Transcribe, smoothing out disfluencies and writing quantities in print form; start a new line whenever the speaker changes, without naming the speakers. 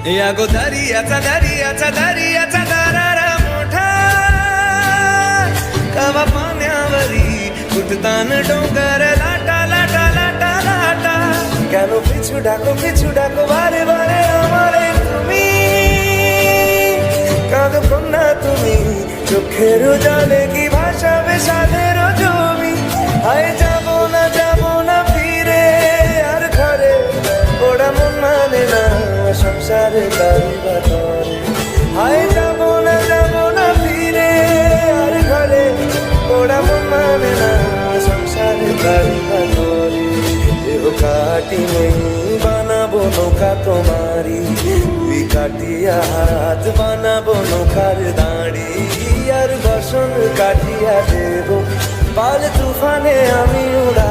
या गो दर्याचा दर्याचा दर्याचा दरारा मोठा कवा पाण्यावरी उठतान डोंगर लाटा लाटा लाटा लाटा কেন পিছু ডাকো বারে বারে আমারে তুমি কাঁদো কন্যা তুমি চোখের জলে কি ভাসাবে সাধের জমি হায় যাবো না ফিরে আর ঘরে ওরা মন মানে না সংসারে তারি বাতরে হায় যাবো না ফিরে আর ঘরে ওরা মন মানে না সংসারে তারি বাতরে দেহ কাটি নেই বানাবো নৌকা তোমারি দুই কাটিয়া হাত বানাবো নৌকার দাঁড়ি আর বসন কাটিয়া দেব পাল তুফানে আমি উড়া